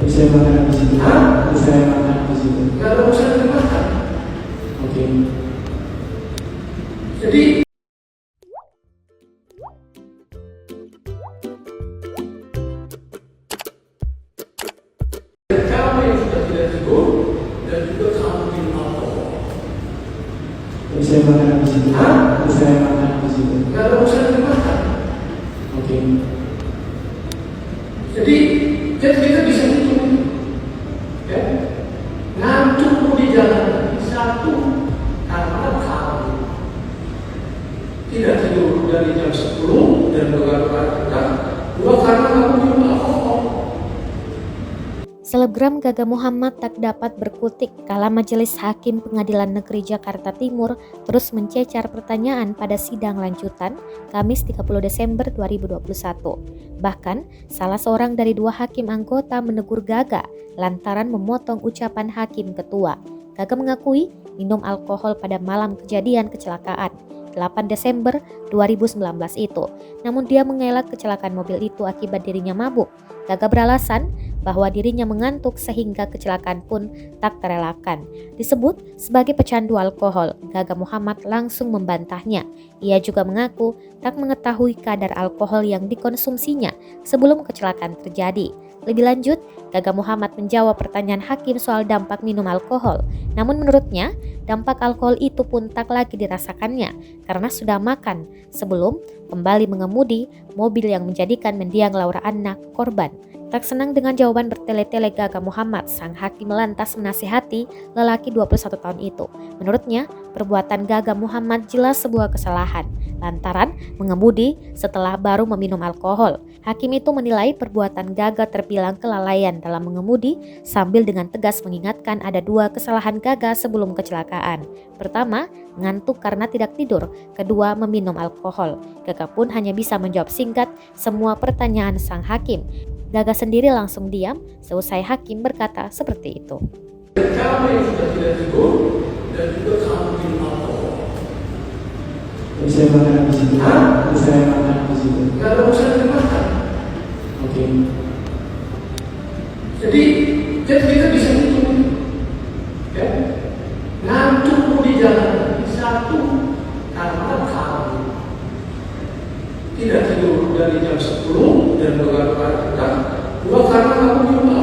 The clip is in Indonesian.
Saya makan di situ. Hah? Saya makan di situ. Nggak ada urusan dimakan. Oke. Jadi kamu yang sudah tidak tidur dan juga kamu minum alkohol. Saya makan di situ. Hah? Saya makan di situ. Nggak ada urusan dimakan. Oke. Jadi kita bisa hitung, ya, ngantuk di jalan satu karena kamu tidak tidur dari jam 10 dan begadang, dua karena kamu minum alkohol. Selebgram Gaga Muhammad tak dapat berkutik kala Majelis Hakim Pengadilan Negeri Jakarta Timur terus mencecar pertanyaan pada sidang lanjutan Kamis 30 Desember 2021. Bahkan, salah seorang dari dua hakim anggota menegur Gaga lantaran memotong ucapan hakim ketua. Gaga mengakui minum alkohol pada malam kejadian kecelakaan 8 Desember 2019 itu. Namun dia mengelak kecelakaan mobil itu akibat dirinya mabuk. Gaga beralasan bahwa dirinya mengantuk sehingga kecelakaan pun tak terelakkan. Disebut sebagai pecandu alkohol, Gaga Muhammad langsung membantahnya. Ia juga mengaku tak mengetahui kadar alkohol yang dikonsumsinya sebelum kecelakaan terjadi. Lebih lanjut, Gaga Muhammad menjawab pertanyaan hakim soal dampak minum alkohol. Namun menurutnya, dampak alkohol itu pun tak lagi dirasakannya karena sudah makan sebelum kembali mengemudi mobil yang menjadikan mendiang Laura anak korban. Tak senang dengan jawaban bertele-tele Gaga Muhammad, sang hakim lantas menasihati lelaki 21 tahun itu. Menurutnya, perbuatan Gaga Muhammad jelas sebuah kesalahan lantaran mengemudi setelah baru meminum alkohol. Hakim itu menilai perbuatan Gaga terbilang kelalaian dalam mengemudi sambil dengan tegas mengingatkan ada dua kesalahan Gaga sebelum kecelakaan. Pertama, ngantuk karena tidak tidur. Kedua, meminum alkohol. Gaga pun hanya bisa menjawab singkat semua pertanyaan sang hakim. Gaga sendiri langsung diam seusai hakim berkata seperti itu. Kamu yang sudah tidak tidur dan juga kamu minum alkohol. Saya makan di situ. Hah? Saya makan di situ. Nggak ada urusan dimakan. Oke. Jadi kita bisa hitung, ya, ngantuk di jalan satu karena kamu tidak tidur dari jam 10 dan begadang, dua karena kamu minum